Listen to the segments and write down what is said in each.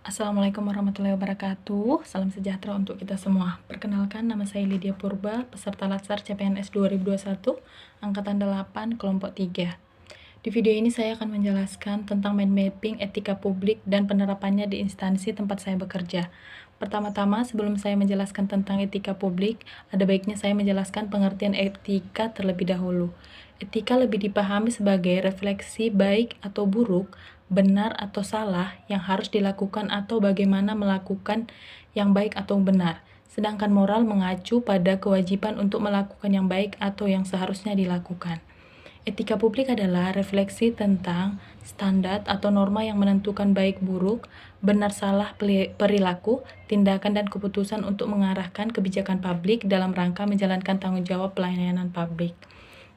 Assalamualaikum warahmatullahi wabarakatuh. Salam sejahtera untuk kita semua. Perkenalkan, nama saya Lydia Purba, peserta Latsar CPNS 2021, Angkatan 8, Kelompok 3. Di video ini saya akan menjelaskan tentang mind mapping etika publik dan penerapannya di instansi tempat saya bekerja. Pertama-tama, sebelum saya menjelaskan tentang etika publik, ada baiknya saya menjelaskan pengertian etika terlebih dahulu. Etika lebih dipahami sebagai refleksi baik atau buruk, benar atau salah yang harus dilakukan atau bagaimana melakukan yang baik atau benar. Sedangkan moral mengacu pada kewajiban untuk melakukan yang baik atau yang seharusnya dilakukan. Etika publik adalah refleksi tentang standar atau norma yang menentukan baik buruk, benar salah perilaku, tindakan dan keputusan untuk mengarahkan kebijakan publik dalam rangka menjalankan tanggung jawab pelayanan publik.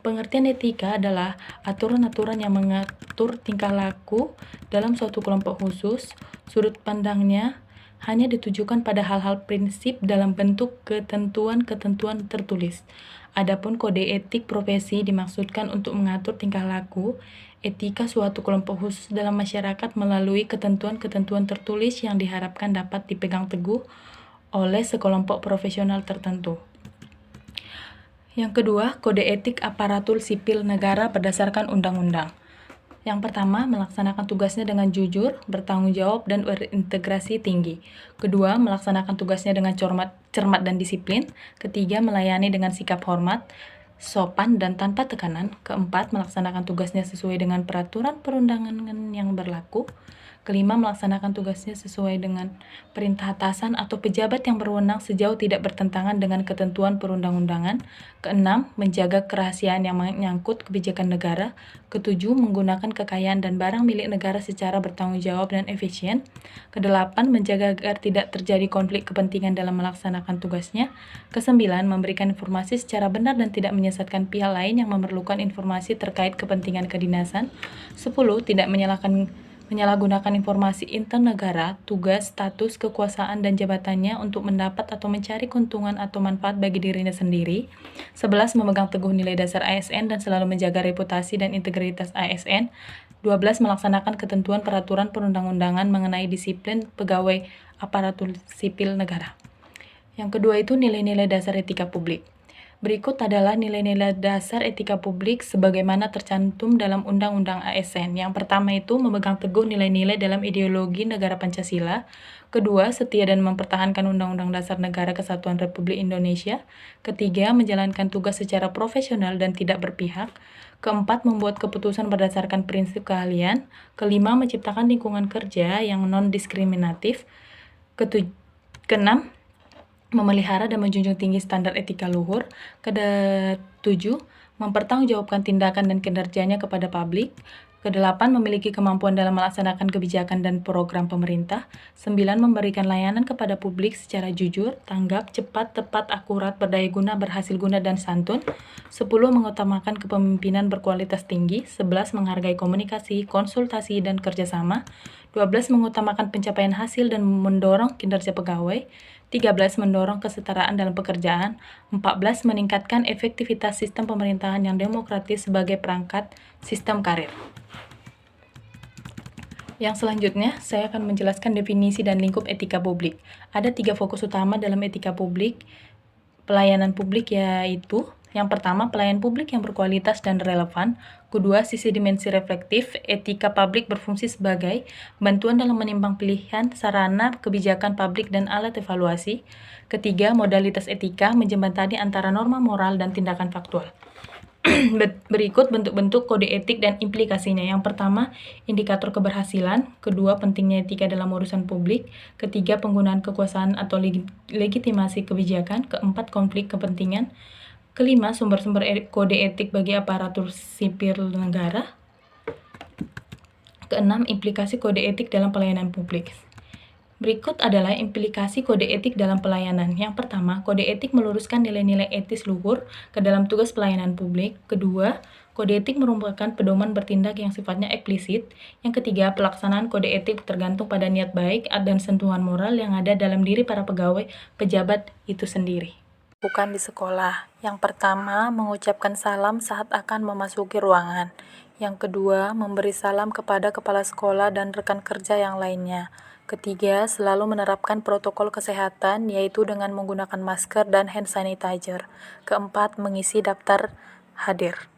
Pengertian etika adalah aturan-aturan yang mengatur tingkah laku dalam suatu kelompok khusus. Sudut pandangnya hanya ditujukan pada hal-hal prinsip dalam bentuk ketentuan-ketentuan tertulis. Adapun kode etik profesi dimaksudkan untuk mengatur tingkah laku etika suatu kelompok khusus dalam masyarakat melalui ketentuan-ketentuan tertulis yang diharapkan dapat dipegang teguh oleh sekelompok profesional tertentu. Yang kedua, kode etik aparatur sipil negara berdasarkan undang-undang. Yang pertama, melaksanakan tugasnya dengan jujur, bertanggung jawab, dan berintegrasi tinggi. Kedua, melaksanakan tugasnya dengan cermat dan disiplin. Ketiga, melayani dengan sikap hormat, sopan, dan tanpa tekanan. Keempat, melaksanakan tugasnya sesuai dengan peraturan perundangan yang berlaku. Kelima, melaksanakan tugasnya sesuai dengan perintah atasan atau pejabat yang berwenang sejauh tidak bertentangan dengan ketentuan perundang-undangan. Keenam, menjaga kerahasiaan yang menyangkut kebijakan negara. Ketujuh, menggunakan kekayaan dan barang milik negara secara bertanggung jawab dan efisien. Kedelapan, menjaga agar tidak terjadi konflik kepentingan dalam melaksanakan tugasnya. Kesembilan, memberikan informasi secara benar dan tidak menyesatkan pihak lain yang memerlukan informasi terkait kepentingan kedinasan. 10. Tidak menyalahgunakan informasi intern negara, tugas, status, kekuasaan, dan jabatannya untuk mendapat atau mencari keuntungan atau manfaat bagi dirinya sendiri. 11. Memegang teguh nilai dasar ASN dan selalu menjaga reputasi dan integritas ASN. 12. Melaksanakan ketentuan peraturan perundang-undangan mengenai disiplin pegawai aparatur sipil negara. Yang kedua itu nilai-nilai dasar etika publik. Berikut adalah nilai-nilai dasar etika publik sebagaimana tercantum dalam Undang-Undang ASN. Yang pertama itu memegang teguh nilai-nilai dalam ideologi negara Pancasila. Kedua, setia dan mempertahankan Undang-Undang Dasar Negara Kesatuan Republik Indonesia. Ketiga, menjalankan tugas secara profesional dan tidak berpihak. Keempat, membuat keputusan berdasarkan prinsip keahlian. Kelima, menciptakan lingkungan kerja yang non-diskriminatif. Keenam, memelihara dan menjunjung tinggi standar etika luhur. Ketujuh, mempertanggungjawabkan tindakan dan kinerjanya kepada publik. Kedelapan, memiliki kemampuan dalam melaksanakan kebijakan dan program pemerintah. 9, memberikan layanan kepada publik secara jujur, tanggap, cepat, tepat, akurat, berdaya guna, berhasil guna, dan santun. 10, mengutamakan kepemimpinan berkualitas tinggi. 11, menghargai komunikasi, konsultasi, dan kerjasama. 12, mengutamakan pencapaian hasil dan mendorong kinerja pegawai. 13, mendorong kesetaraan dalam pekerjaan. 14, meningkatkan efektivitas sistem pemerintahan yang demokratis sebagai perangkat sistem karir. Yang selanjutnya, saya akan menjelaskan definisi dan lingkup etika publik. Ada 3 fokus utama dalam etika publik, pelayanan publik, yaitu yang pertama, pelayanan publik yang berkualitas dan relevan. Kedua, sisi dimensi reflektif. Etika publik berfungsi sebagai bantuan dalam menimbang pilihan, sarana, kebijakan publik, dan alat evaluasi. Ketiga, modalitas etika menjembatani antara norma moral dan tindakan faktual. Berikut bentuk-bentuk kode etik dan implikasinya. Yang pertama, indikator keberhasilan. Kedua, pentingnya etika dalam urusan publik. Ketiga, penggunaan kekuasaan atau legitimasi kebijakan. Keempat, konflik kepentingan. Kelima, sumber-sumber kode etik bagi aparatur sipil negara. Keenam, implikasi kode etik dalam pelayanan publik. Berikut adalah implikasi kode etik dalam pelayanan. Yang pertama, kode etik meluruskan nilai-nilai etis luhur ke dalam tugas pelayanan publik. Kedua, kode etik merupakan pedoman bertindak yang sifatnya eksplisit. Yang ketiga, pelaksanaan kode etik tergantung pada niat baik dan sentuhan moral yang ada dalam diri para pegawai pejabat itu sendiri. Bukan di sekolah. Yang pertama, mengucapkan salam saat akan memasuki ruangan. Yang kedua, memberi salam kepada kepala sekolah dan rekan kerja yang lainnya. Ketiga, selalu menerapkan protokol kesehatan, yaitu dengan menggunakan masker dan hand sanitizer. Keempat, mengisi daftar hadir.